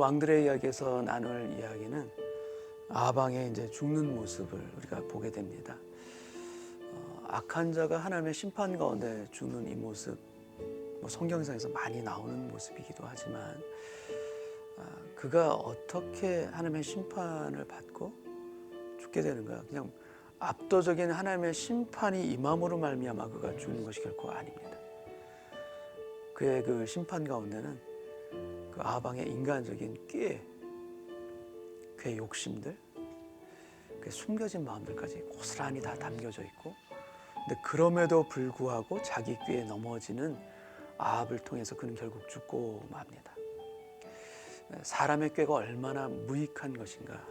왕들의 이야기에서 나눌 이야기는 아방의 이제 죽는 모습을 우리가 보게 됩니다. 악한 자가 하나님의 심판 가운데 죽는 이 모습, 성경상에서 많이 나오는 모습이기도 하지만 그가 어떻게 하나님의 심판을 받고 죽게 되는가? 그냥 압도적인 하나님의 심판이 임함으로 말미암아 그가 죽는 것이 결코 아닙니다. 그의 그 심판 가운데는 그 아방의 인간적인 꾀, 그의 욕심들, 그의 숨겨진 마음들까지 고스란히 다 담겨져 있고, 근데 그럼에도 불구하고 자기 꾀에 넘어지는 아합을 통해서 그는 결국 죽고 맙니다. 사람의 꾀가 얼마나 무익한 것인가,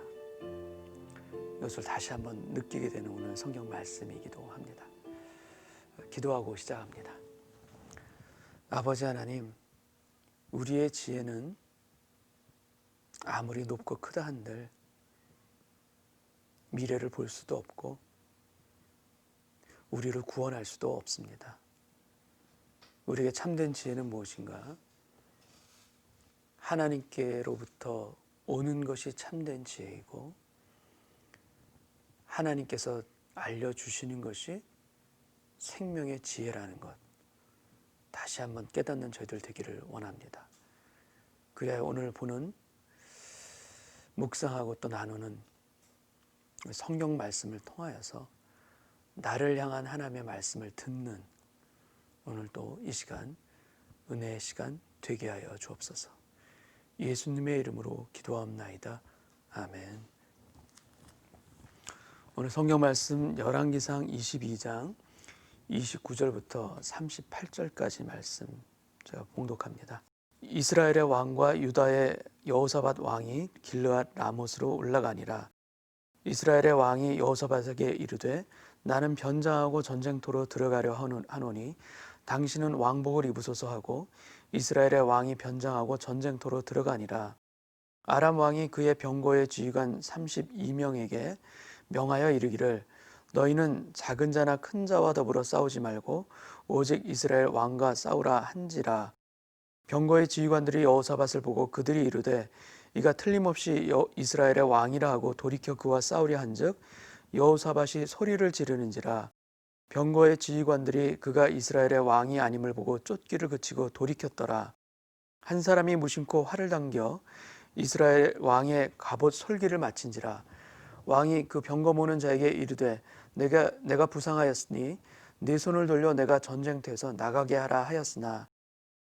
이것을 다시 한번 느끼게 되는 오늘 성경 말씀이기도 합니다. 기도하고 시작합니다. 아버지 하나님, 우리의 지혜는 아무리 높고 크다 한들 미래를 볼 수도 없고 우리를 구원할 수도 없습니다. 우리에게 참된 지혜는 무엇인가? 하나님께로부터 오는 것이 참된 지혜이고 하나님께서 알려주시는 것이 생명의 지혜라는 것, 다시 한번 깨닫는 저희들 되기를 원합니다. 그래야 오늘 보는 묵상하고 또 나누는 성경 말씀을 통하여서 나를 향한 하나님의 말씀을 듣는 오늘도 이 시간 은혜의 시간 되게 하여 주옵소서. 예수님의 이름으로 기도하옵나이다. 아멘. 오늘 성경 말씀 열왕기상 22장 29절부터 38절까지 말씀 제가 봉독합니다. 이스라엘의 왕과 유다의 여호사밧 왕이 길르앗 라못으로 올라가니라. 이스라엘의 왕이 여호사밧에게 이르되 나는 변장하고 전쟁터로 들어가려 하노니 당신은 왕복을 입으소서 하고 이스라엘의 왕이 변장하고 전쟁터로 들어가니라. 아람 왕이 그의 병거의 지휘관 32명에게 명하여 이르기를 너희는 작은 자나 큰 자와 더불어 싸우지 말고 오직 이스라엘 왕과 싸우라 한지라. 병거의 지휘관들이 여호사밧을 보고 그들이 이르되 이가 틀림없이 이스라엘의 왕이라 하고 돌이켜 그와 싸우려 한즉 여호사밧이 소리를 지르는지라. 병거의 지휘관들이 그가 이스라엘의 왕이 아님을 보고 쫓기를 그치고 돌이켰더라. 한 사람이 무심코 활을 당겨 이스라엘 왕의 갑옷 솔기를 마친지라. 왕이 그 병거 모는 자에게 이르되 내가 부상하였으니 네 손을 돌려 내가 전쟁터에서 나가게 하라 하였으나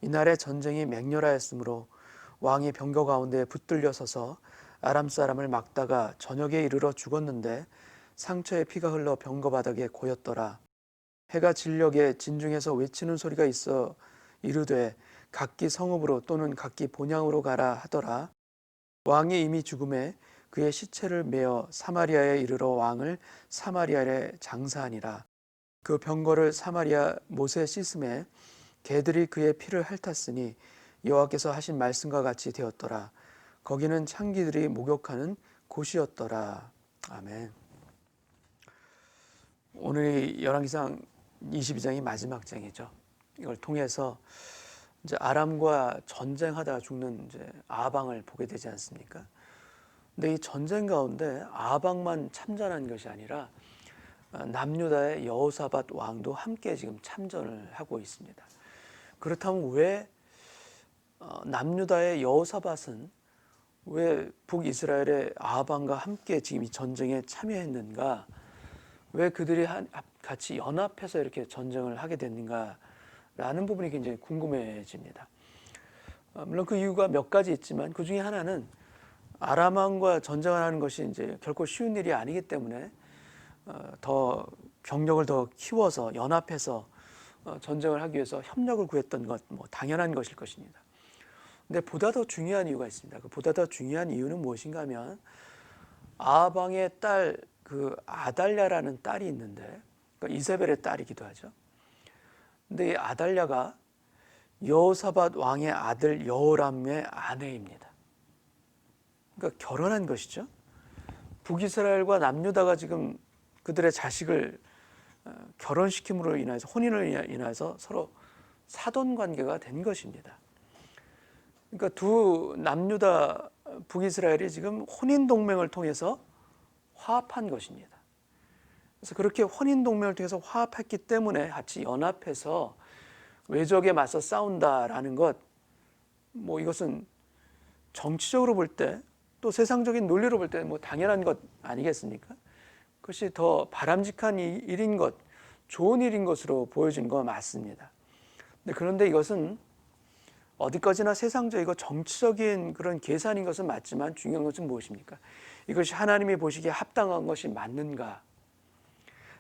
이날에 전쟁이 맹렬하였으므로 왕이 병거 가운데 붙들려 서서 아람 사람을 막다가 저녁에 이르러 죽었는데 상처에 피가 흘러 병거 바닥에 고였더라. 해가 질녘에 진중에서 외치는 소리가 있어 이르되 각기 성읍으로 또는 각기 본향으로 가라 하더라. 왕이 이미 죽음에 그의 시체를 메어 사마리아에 이르러 왕을 사마리아에 장사하니라. 그 병거를 사마리아 못에 씻음에 개들이 그의 피를 핥았으니 여호와께서 하신 말씀과 같이 되었더라. 거기는 창기들이 목욕하는 곳이었더라. 아멘. 오늘 열왕기상 22장이 마지막 장이죠. 이걸 통해서 이제 아람과 전쟁하다 죽는 이제 아방을 보게 되지 않습니까? 근데 이 전쟁 가운데 아방만 참전한 것이 아니라 남유다의 여호사밧 왕도 함께 지금 참전을 하고 있습니다. 그렇다면 왜 남유다의 여호사밧은 왜 북이스라엘의 아방과 함께 지금 이 전쟁에 참여했는가? 왜 그들이 같이 연합해서 이렇게 전쟁을 하게 됐는가라는 부분이 굉장히 궁금해집니다. 물론 그 이유가 몇 가지 있지만 그 중에 하나는 아람 왕과 전쟁을 하는 것이 이제 결코 쉬운 일이 아니기 때문에 더 병력을 더 키워서 연합해서 전쟁을 하기 위해서 협력을 구했던 것, 당연한 것일 것입니다. 근데 보다 더 중요한 이유가 있습니다. 그 보다 더 중요한 이유는 무엇인가 하면 아방의 딸 그 아달랴라는 딸이 있는데 그러니까 이세벨의 딸이기도 하죠. 근데 이 아달랴가 여호사밧 왕의 아들 여호람의 아내입니다. 그러니까 결혼한 것이죠. 북이스라엘과 남유다가 지금 그들의 자식을 결혼시킴으로 인해서 혼인을 인해서 서로 사돈 관계가 된 것입니다. 그러니까 두 남유다 북이스라엘이 지금 혼인 동맹을 통해서 화합한 것입니다. 그래서 그렇게 혼인 동맹을 통해서 화합했기 때문에 같이 연합해서 외적에 맞서 싸운다라는 것, 뭐 이것은 정치적으로 볼 때 또 세상적인 논리로 볼 때 뭐 당연한 것 아니겠습니까? 그것이 더 바람직한 일인 것, 좋은 일인 것으로 보여진 건 맞습니다. 그런데 이것은 어디까지나 세상적이고 정치적인 그런 계산인 것은 맞지만 중요한 것은 무엇입니까? 이것이 하나님이 보시기에 합당한 것이 맞는가?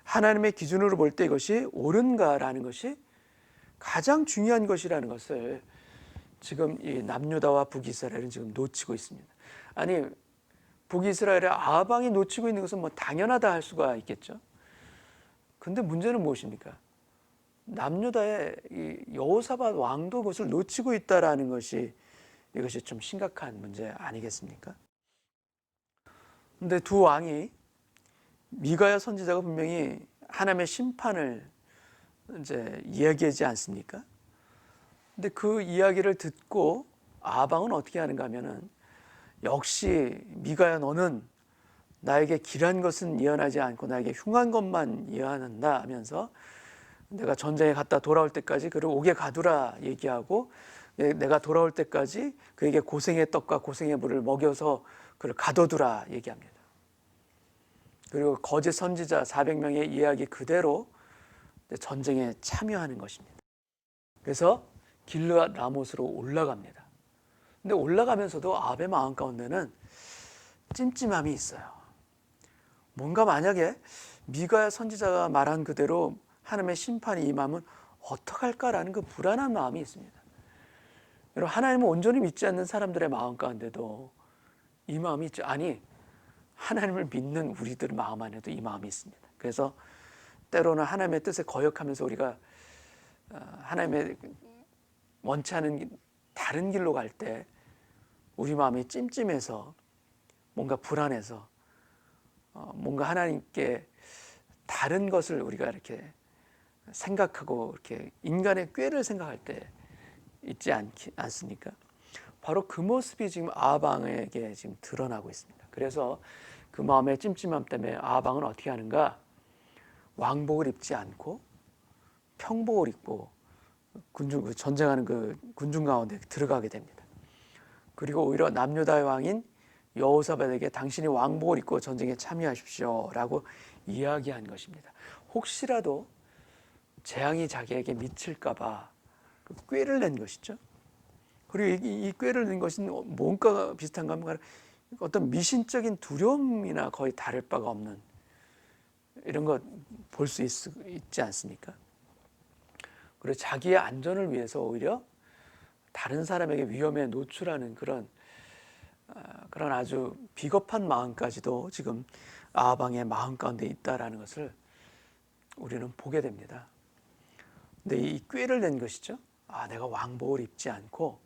하나님의 기준으로 볼 때 이것이 옳은가라는 것이 가장 중요한 것이라는 것을 지금 이 남유다와 북이스라엘은 지금 놓치고 있습니다. 아니, 북이스라엘의 아방이 놓치고 있는 것은 뭐 당연하다 할 수가 있겠죠. 근데 문제는 무엇입니까? 남유다의 이 여호사밧 왕도 그것을 놓치고 있다라는 것이 이것이 좀 심각한 문제 아니겠습니까? 근데 두 왕이 미가야 선지자가 분명히 하나님의 심판을 이제 이야기하지 않습니까? 근데 그 이야기를 듣고 아방은 어떻게 하는가 하면은 역시 미가야 너는 나에게 길한 것은 예언하지 않고 나에게 흉한 것만 예언한다 하면서 내가 전쟁에 갔다 돌아올 때까지 그를 옥에 가두라 얘기하고 내가 돌아올 때까지 그에게 고생의 떡과 고생의 물을 먹여서 그를 가둬두라 얘기합니다. 그리고 거짓 선지자 400명의 이야기 그대로 전쟁에 참여하는 것입니다. 그래서 길르앗 라못으로 올라갑니다. 근데 올라가면서도 아합의 마음 가운데는 찜찜함이 있어요. 뭔가 만약에 미가야 선지자가 말한 그대로 하나님의 심판이 임하면 어떡할까라는 그 불안한 마음이 있습니다. 여러분, 하나님을 온전히 믿지 않는 사람들의 마음 가운데도 이 마음이 있죠. 아니, 하나님을 믿는 우리들 마음 안에도 이 마음이 있습니다. 그래서 때로는 하나님의 뜻에 거역하면서 우리가 하나님의 원치 않은 다른 길로 갈 때 우리 마음이 찜찜해서 뭔가 불안해서 뭔가 하나님께 다른 것을 우리가 이렇게 생각하고 이렇게 인간의 꾀를 생각할 때 있지 않습니까? 바로 그 모습이 지금 아방에게 지금 드러나고 있습니다. 그래서 그 마음의 찜찜함 때문에 아방은 어떻게 하는가? 왕복을 입지 않고 평복을 입고 전쟁하는 그 군중 가운데 들어가게 됩니다. 그리고 오히려 남유다의 왕인 여호사밧에게 당신이 왕복을 입고 전쟁에 참여하십시오라고 이야기한 것입니다. 혹시라도 재앙이 자기에게 미칠까봐 그 꾀를 낸 것이죠. 그리고 이 꾀를 낸 것은 뭔가 비슷한가 하면 어떤 미신적인 두려움이나 거의 다를 바가 없는 이런 것 볼 수 있지 않습니까? 그리고 자기의 안전을 위해서 오히려 다른 사람에게 위험에 노출하는 그런 아주 비겁한 마음까지도 지금 아방의 마음 가운데 있다라는 것을 우리는 보게 됩니다. 근데 이 꾀를 낸 것이죠. 내가 왕복을 입지 않고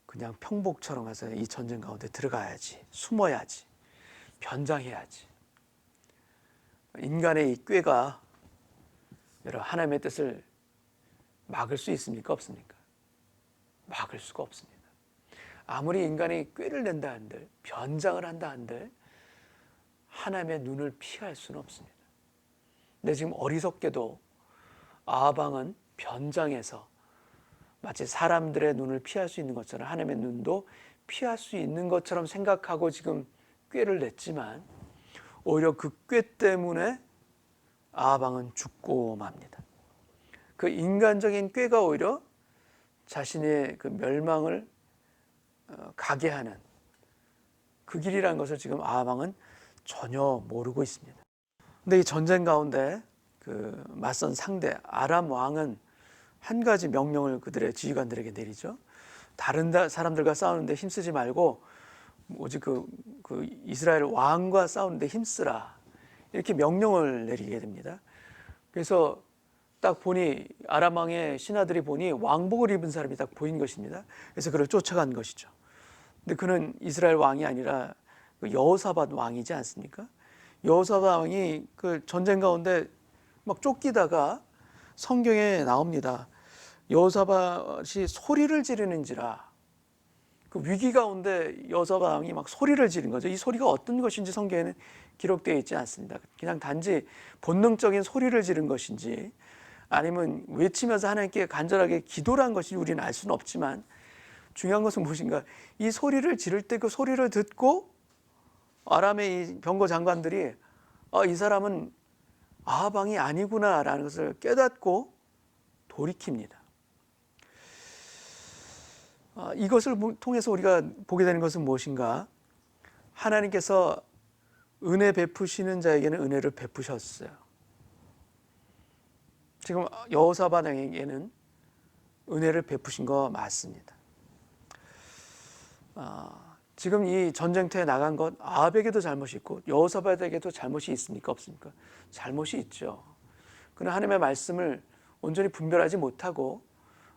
그냥 평복처럼 해서 이 전쟁 가운데 들어가야지, 숨어야지, 변장해야지. 인간의 이 꾀가 여러분 하나님의 뜻을 막을 수 있습니까? 없습니까? 막을 수가 없습니다. 아무리 인간이 꾀를 낸다 한들, 변장을 한다 한들 하나님의 눈을 피할 수는 없습니다. 근데 지금 어리석게도 아방은 변장해서 마치 사람들의 눈을 피할 수 있는 것처럼 하나님의 눈도 피할 수 있는 것처럼 생각하고 지금 꾀를 냈지만 오히려 그 꾀 때문에 아방은 죽고 맙니다. 그 인간적인 꾀가 오히려 자신의 그 멸망을 가게 하는 그 길이라는 것을 지금 아방은 전혀 모르고 있습니다. 근데 이 전쟁 가운데 그 맞선 상대 아람 왕은 한 가지 명령을 그들의 지휘관들에게 내리죠. 다른 사람들과 싸우는데 힘쓰지 말고 오직 그 이스라엘 왕과 싸우는데 힘쓰라, 이렇게 명령을 내리게 됩니다. 그래서 딱 보니 아람 왕의 신하들이 보니 왕복을 입은 사람이 딱 보인 것입니다. 그래서 그를 쫓아간 것이죠. 근데 그는 이스라엘 왕이 아니라 여호사밧 왕이지 않습니까? 여호사밧 왕이 그 전쟁 가운데 막 쫓기다가 성경에 나옵니다. 여호사밧이 소리를 지르는지라 그 위기 가운데 여호사밧 왕이 막 소리를 지른 거죠. 이 소리가 어떤 것인지 성경에는 기록되어 있지 않습니다. 그냥 단지 본능적인 소리를 지른 것인지 아니면 외치면서 하나님께 간절하게 기도를 한 것인지 우리는 알 수는 없지만, 중요한 것은 무엇인가? 이 소리를 지를 때 그 소리를 듣고 아람의 이 병거 장관들이 이 사람은 아합 왕이 아니구나라는 것을 깨닫고 돌이킵니다. 이것을 통해서 우리가 보게 되는 것은 무엇인가? 하나님께서 은혜 베푸시는 자에게는 은혜를 베푸셨어요. 지금 여호사밧 왕에게는 은혜를 베푸신 거 맞습니다. 지금 이 전쟁터에 나간 것 아합에게도 잘못이 있고 여호사밧에게도 잘못이 있습니까? 없습니까? 잘못이 있죠. 그러나 하나님의 말씀을 온전히 분별하지 못하고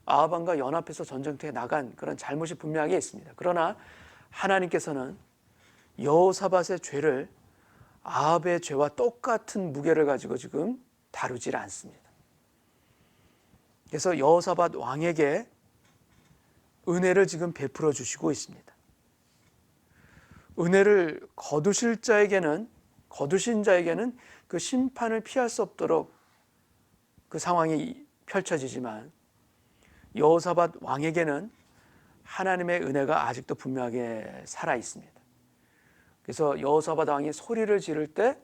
아합 왕과 연합해서 전쟁터에 나간 그런 잘못이 분명하게 있습니다. 그러나 하나님께서는 여호사밧의 죄를 아합의 죄와 똑같은 무게를 가지고 지금 다루질 않습니다. 그래서 여호사밧 왕에게 은혜를 지금 베풀어 주시고 있습니다. 은혜를 거두신 자에게는 그 심판을 피할 수 없도록 그 상황이 펼쳐지지만, 여호사밧 왕에게는 하나님의 은혜가 아직도 분명하게 살아 있습니다. 그래서 여호사밧 왕이 소리를 지를 때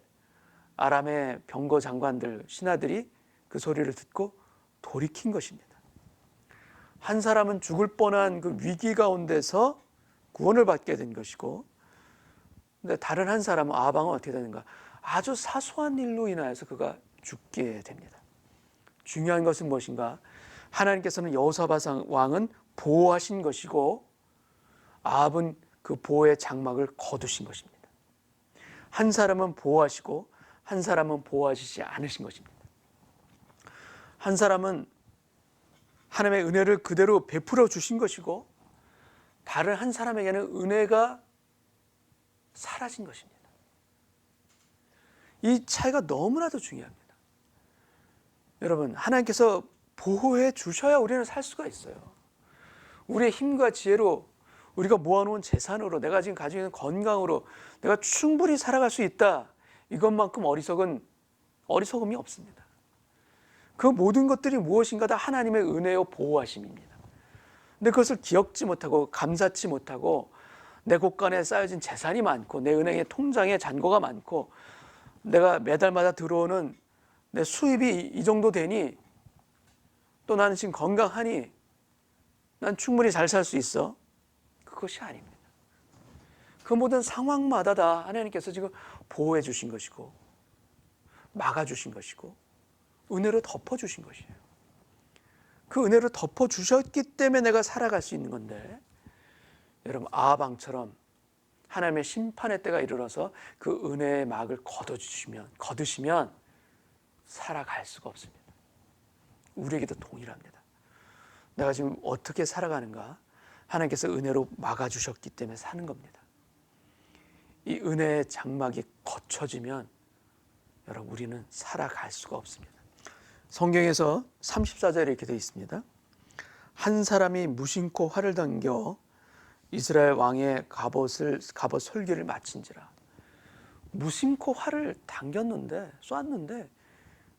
아람의 병거 장관들, 신하들이 그 소리를 듣고 돌이킨 것입니다. 한 사람은 죽을 뻔한 그 위기 가운데서 구원을 받게 된 것이고, 근데 다른 한 사람은 아합 왕은 어떻게 되는가? 아주 사소한 일로 인하여서 그가 죽게 됩니다. 중요한 것은 무엇인가? 하나님께서는 여호사밧 왕은 보호하신 것이고 아합은 그 보호의 장막을 거두신 것입니다. 한 사람은 보호하시고 한 사람은 보호하시지 않으신 것입니다. 한 사람은 하나님의 은혜를 그대로 베풀어 주신 것이고 다른 한 사람에게는 은혜가 사라진 것입니다. 이 차이가 너무나도 중요합니다. 여러분, 하나님께서 보호해 주셔야 우리는 살 수가 있어요. 우리의 힘과 지혜로, 우리가 모아놓은 재산으로, 내가 지금 가지고 있는 건강으로 내가 충분히 살아갈 수 있다, 이것만큼 어리석음이 없습니다. 그 모든 것들이 무엇인가 다 하나님의 은혜요 보호하심입니다. 근데 그것을 기억지 못하고 감사치 못하고 내 곳간에 쌓여진 재산이 많고 내 은행의 통장에 잔고가 많고 내가 매달마다 들어오는 내 수입이 이 정도 되니, 또 나는 지금 건강하니 난 충분히 잘 살 수 있어. 그것이 아닙니다. 그 모든 상황마다 다 하나님께서 지금 보호해 주신 것이고 막아주신 것이고 은혜로 덮어주신 것이에요. 그 은혜로 덮어주셨기 때문에 내가 살아갈 수 있는 건데, 여러분, 아합 왕처럼 하나님의 심판의 때가 이르러서 그 은혜의 막을 거두시면 살아갈 수가 없습니다. 우리에게도 동일합니다. 내가 지금 어떻게 살아가는가? 하나님께서 은혜로 막아주셨기 때문에 사는 겁니다. 이 은혜의 장막이 거쳐지면 여러분, 우리는 살아갈 수가 없습니다. 성경에서 34절에 이렇게 되어 있습니다. 한 사람이 무심코 활을 당겨 이스라엘 왕의 갑옷 솔기를 마친지라. 무심코 활을 당겼는데, 쐈는데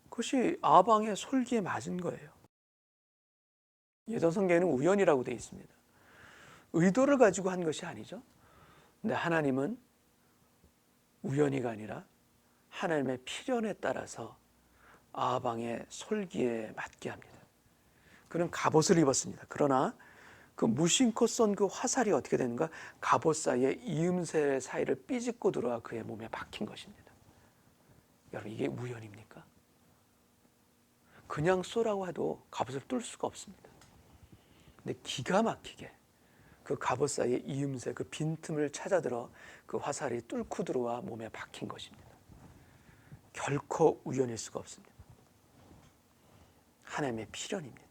그것이 아합 왕의 솔기에 맞은 거예요. 예전 성경에는 우연이라고 되어 있습니다. 의도를 가지고 한 것이 아니죠. 근데 하나님은 우연히가 아니라 하나님의 필연에 따라서 아합 왕의 솔기에 맞게 합니다. 그는 갑옷을 입었습니다. 그러나 그 무심코 쏜 그 화살이 어떻게 되는가? 갑옷 사이에 이음새 사이를 삐집고 들어와 그의 몸에 박힌 것입니다. 여러분, 이게 우연입니까? 그냥 쏘라고 해도 갑옷을 뚫을 수가 없습니다. 근데 기가 막히게 그 갑옷 사이에 이음새, 그 빈틈을 찾아들어 그 화살이 뚫고 들어와 몸에 박힌 것입니다. 결코 우연일 수가 없습니다. 하나님의 필연입니다.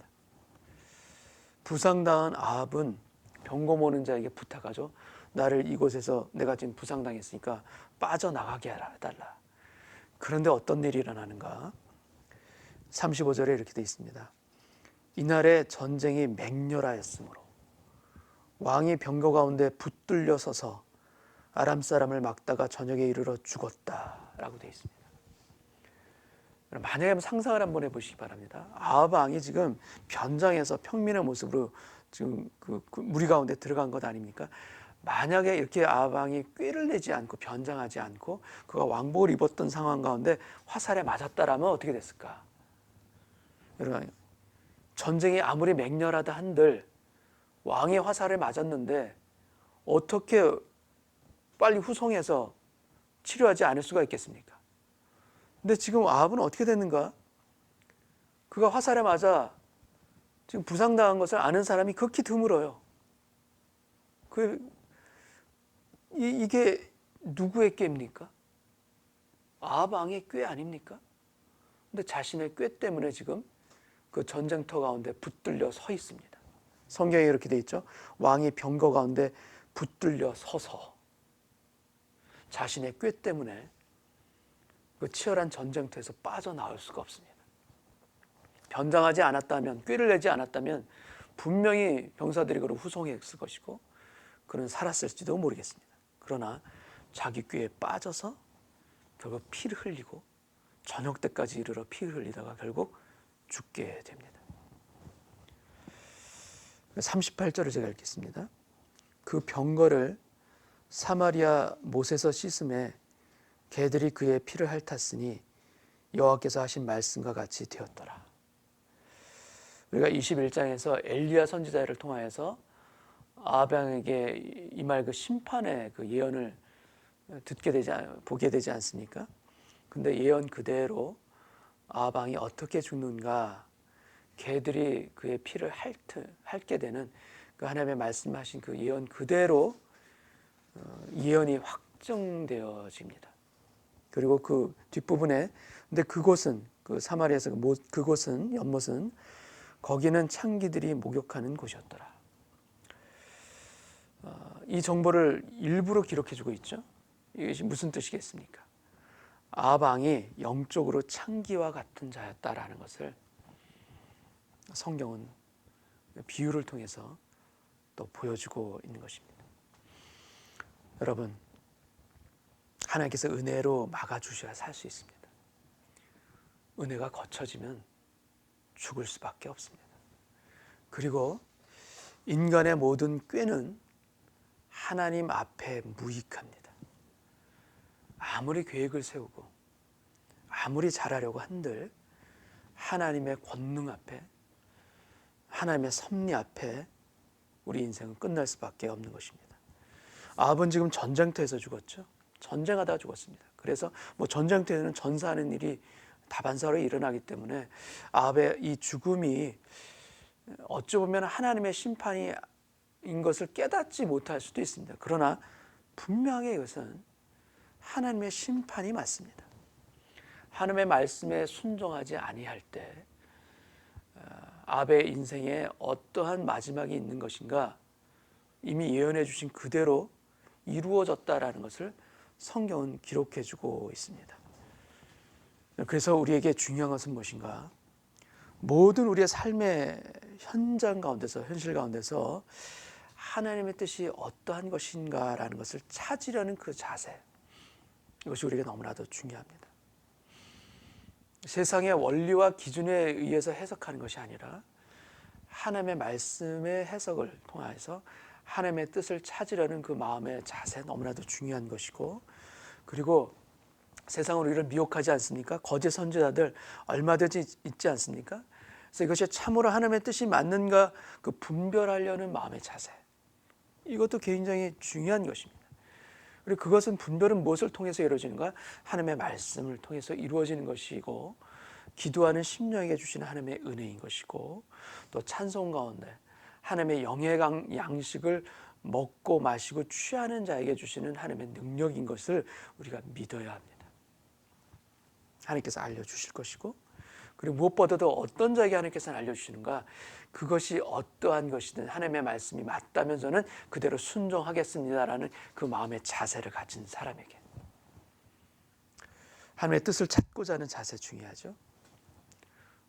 부상당한 아합은 병거 모는 자에게 부탁하죠. 나를 이곳에서, 내가 지금 부상당했으니까 빠져나가게 해달라. 그런데 어떤 일이 일어나는가? 35절에 이렇게 되어 있습니다. 이날에 전쟁이 맹렬하였으므로 왕이 병거 가운데 붙들려 서서 아람 사람을 막다가 저녁에 이르러 죽었다라고 되어 있습니다. 만약에 상상을 한번 해보시기 바랍니다. 아합 왕이 지금 변장해서 평민의 모습으로 지금 그 무리 가운데 들어간 것 아닙니까? 만약에 이렇게 아합 왕이 꾀를 내지 않고 변장하지 않고 그가 왕복을 입었던 상황 가운데 화살에 맞았다라면 어떻게 됐을까? 여러분, 전쟁이 아무리 맹렬하다 한들 왕이 화살을 맞았는데 어떻게 빨리 후송해서 치료하지 않을 수가 있겠습니까? 근데 지금 아합은 어떻게 됐는가? 그가 화살에 맞아 지금 부상당한 것을 아는 사람이 극히 드물어요. 이게 누구의 꾀입니까? 아합 왕의 꾀 아닙니까? 근데 자신의 꾀 때문에 지금 그 전쟁터 가운데 붙들려 서 있습니다. 성경에 이렇게 돼 있죠. 왕이 병거 가운데 붙들려 서서 자신의 꾀 때문에 그 치열한 전쟁터에서 빠져나올 수가 없습니다. 변장하지 않았다면, 꾀를 내지 않았다면 분명히 병사들이 그를 후송했을 것이고 그는 살았을지도 모르겠습니다. 그러나 자기 꾀에 빠져서 결국 피를 흘리고 저녁 때까지 이르러 피를 흘리다가 결국 죽게 됩니다. 38절을 제가 읽겠습니다. 그 병거를 사마리아 못에서 씻음에 개들이 그의 피를 핥았으니 여호와께서 하신 말씀과 같이 되었더라. 우리가 21장에서 엘리야 선지자를 통하여서 아합 왕에게 임할 그 심판의 그 예언을 보게 되지 않습니까? 근데 예언 그대로 아합 왕이 어떻게 죽는가, 개들이 그의 피를 핥게 되는 그 하나님의 말씀하신 그 예언 그대로 예언이 확정되어집니다. 그리고 그 뒷부분에 근데 그곳은 그 사마리아에서 그곳은 연못은 거기는 창기들이 목욕하는 곳이었더라. 이 정보를 일부러 기록해주고 있죠. 이것이 무슨 뜻이겠습니까? 아합 왕이 영적으로 창기와 같은 자였다라는 것을 성경은 비유를 통해서 또 보여주고 있는 것입니다. 여러분, 하나님께서 은혜로 막아주셔야 살 수 있습니다. 은혜가 거쳐지면 죽을 수밖에 없습니다. 그리고 인간의 모든 꾀는 하나님 앞에 무익합니다. 아무리 계획을 세우고 아무리 잘하려고 한들 하나님의 권능 앞에, 하나님의 섭리 앞에 우리 인생은 끝날 수밖에 없는 것입니다. 아합은 지금 전쟁터에서 죽었죠. 전쟁하다가 죽었습니다. 그래서 전쟁터에는 전사하는 일이 다반사로 일어나기 때문에 아합의 이 죽음이 어찌 보면 하나님의 심판인 것을 깨닫지 못할 수도 있습니다. 그러나 분명하게 이것은 하나님의 심판이 맞습니다. 하나님의 말씀에 순종하지 아니할 때 아합의 인생에 어떠한 마지막이 있는 것인가 이미 예언해 주신 그대로 이루어졌다라는 것을 성경은 기록해 주고 있습니다. 그래서 우리에게 중요한 것은 무엇인가? 모든 우리의 삶의 현장 가운데서, 현실 가운데서 하나님의 뜻이 어떠한 것인가라는 것을 찾으려는 그 자세, 이것이 우리에게 너무나도 중요합니다. 세상의 원리와 기준에 의해서 해석하는 것이 아니라 하나님의 말씀의 해석을 통해서 하나님의 뜻을 찾으려는 그 마음의 자세, 너무나도 중요한 것이고, 그리고 세상은 우리를 미혹하지 않습니까? 거짓 선지자들 얼마든지 있지 않습니까? 그래서 이것이 참으로 하나님의 뜻이 맞는가 그 분별하려는 마음의 자세, 이것도 굉장히 중요한 것입니다. 그리고 그것은 분별은 무엇을 통해서 이루어지는가? 하나님의 말씀을 통해서 이루어지는 것이고, 기도하는 심령에게 주시는 하나님의 은혜인 것이고, 또 찬송 가운데 하나님의 영의 양식을 먹고 마시고 취하는 자에게 주시는 하나님의 능력인 것을 우리가 믿어야 합니다. 하나님께서 알려주실 것이고, 그리고 무엇보다도 어떤 자에게 하나님께서는 알려주시는가, 그것이 어떠한 것이든 하나님의 말씀이 맞다면 저는 그대로 순종하겠습니다라는 그 마음의 자세를 가진 사람에게 하나님의 뜻을 찾고자 하는 자세 중요하죠.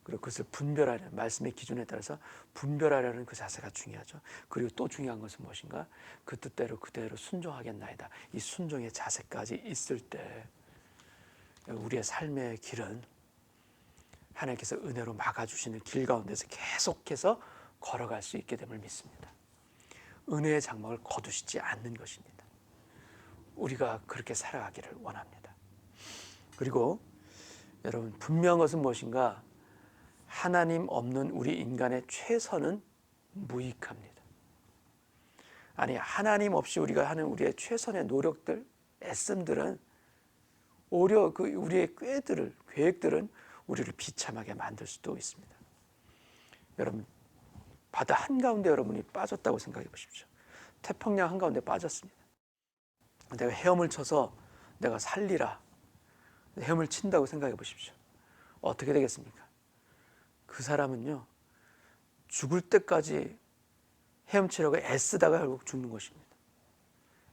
그리고 그것을 분별하려는, 말씀의 기준에 따라서 분별하려는 그 자세가 중요하죠. 그리고 또 중요한 것은 무엇인가? 그 뜻대로 그대로 순종하겠나이다. 이 순종의 자세까지 있을 때 우리의 삶의 길은 하나님께서 은혜로 막아주시는 길 가운데서 계속해서 걸어갈 수 있게 됨을 믿습니다. 은혜의 장막을 거두시지 않는 것입니다. 우리가 그렇게 살아가기를 원합니다. 그리고 여러분, 분명한 것은 무엇인가? 하나님 없는 우리 인간의 최선은 무익합니다. 아니, 하나님 없이 우리가 하는 우리의 최선의 노력들, 애씀들은 오히려 그 우리의 계획들은 우리를 비참하게 만들 수도 있습니다. 여러분, 바다 한가운데 여러분이 빠졌다고 생각해 보십시오. 태평양 한가운데 빠졌습니다. 내가 헤엄을 쳐서 내가 살리라, 헤엄을 친다고 생각해 보십시오. 어떻게 되겠습니까? 그 사람은요, 죽을 때까지 헤엄치려고 애쓰다가 결국 죽는 것입니다.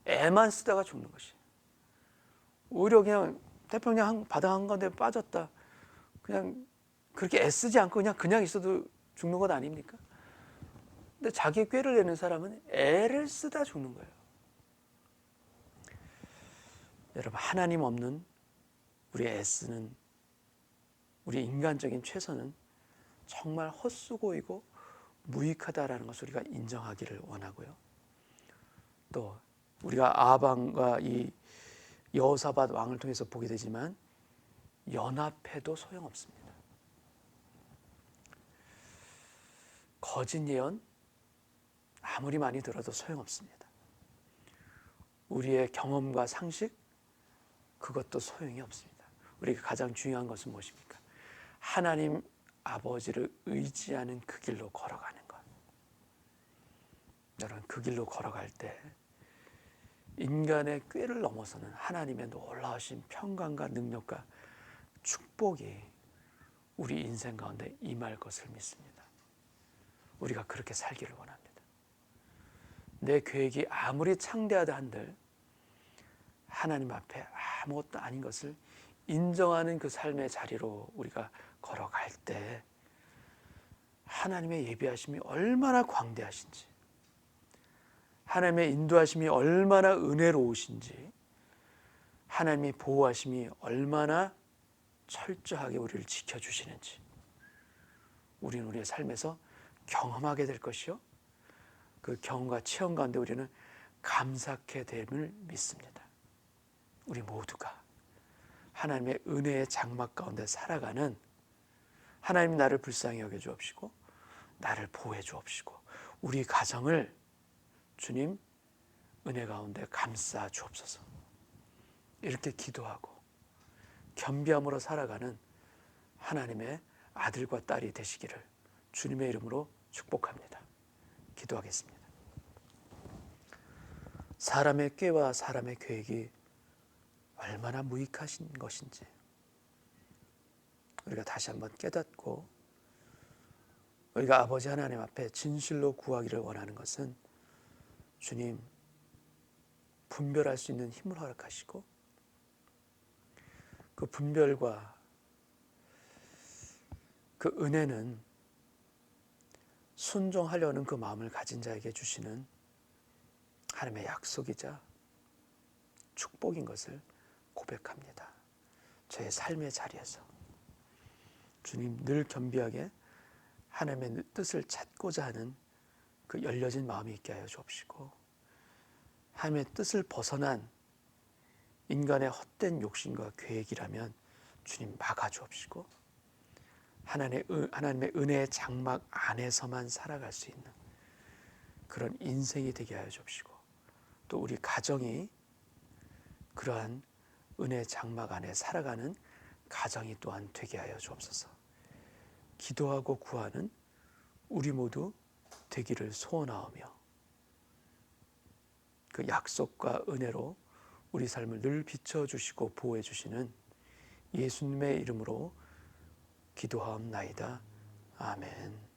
애만 쓰다가 죽는 것이에요. 오히려 그냥 태평양 바다 한가운데 빠졌다, 그냥 그렇게 애쓰지 않고 그냥 있어도 죽는 것 아닙니까? 근데 자기 꾀를 내는 사람은 애를 쓰다 죽는 거예요. 여러분, 하나님 없는 우리 애쓰는 우리 인간적인 최선은 정말 헛수고이고 무익하다라는 것을 우리가 인정하기를 원하고요. 또 우리가 아방과 이 여호사밧 왕을 통해서 보게 되지만 연합해도 소용없습니다. 거짓 예언 아무리 많이 들어도 소용없습니다. 우리의 경험과 상식, 그것도 소용이 없습니다. 우리가 가장 중요한 것은 무엇입니까? 하나님 아버지를 의지하는 그 길로 걸어가는 것. 여러분, 그 길로 걸어갈 때 인간의 꾀를 넘어서는 하나님의 놀라우신 평강과 능력과 축복이 우리 인생 가운데 임할 것을 믿습니다. 우리가 그렇게 살기를 원합니다. 내 계획이 아무리 창대하다 한들 하나님 앞에 아무것도 아닌 것을 인정하는 그 삶의 자리로 우리가 걸어갈 때 하나님의 예비하심이 얼마나 광대하신지, 하나님의 인도하심이 얼마나 은혜로우신지, 하나님의 보호하심이 얼마나 철저하게 우리를 지켜주시는지 우리는 우리의 삶에서 경험하게 될 것이요, 그 경험과 체험 가운데 우리는 감사케 됨을 믿습니다. 우리 모두가 하나님의 은혜의 장막 가운데 살아가는, 하나님이 나를 불쌍히 여겨 주옵시고 나를 보호해 주옵시고 우리 가정을 주님 은혜 가운데 감싸 주옵소서. 이렇게 기도하고 겸비함으로 살아가는 하나님의 아들과 딸이 되시기를 주님의 이름으로 축복합니다. 기도하겠습니다. 사람의 꾀와 사람의 계획이 얼마나 무익하신 것인지 우리가 다시 한번 깨닫고, 우리가 아버지 하나님 앞에 진실로 구하기를 원하는 것은 주님 분별할 수 있는 힘을 허락하시고, 그 분별과 그 은혜는 순종하려는 그 마음을 가진 자에게 주시는 하나님의 약속이자 축복인 것을 고백합니다. 저의 삶의 자리에서 주님 늘 겸비하게 하나님의 뜻을 찾고자 하는 그 열려진 마음이 있게 하여 주옵시고, 하나님의 뜻을 벗어난 인간의 헛된 욕심과 계획이라면 주님 막아 주옵시고, 하나님의 은혜의 장막 안에서만 살아갈 수 있는 그런 인생이 되게 하여 주옵시고, 또 우리 가정이 그러한 은혜의 장막 안에 살아가는 가정이 또한 되게 하여 주옵소서. 기도하고 구하는 우리 모두 되기를 소원하오며, 그 약속과 은혜로 우리 삶을 늘 비춰주시고 보호해 주시는 예수님의 이름으로 기도하옵나이다. 아멘.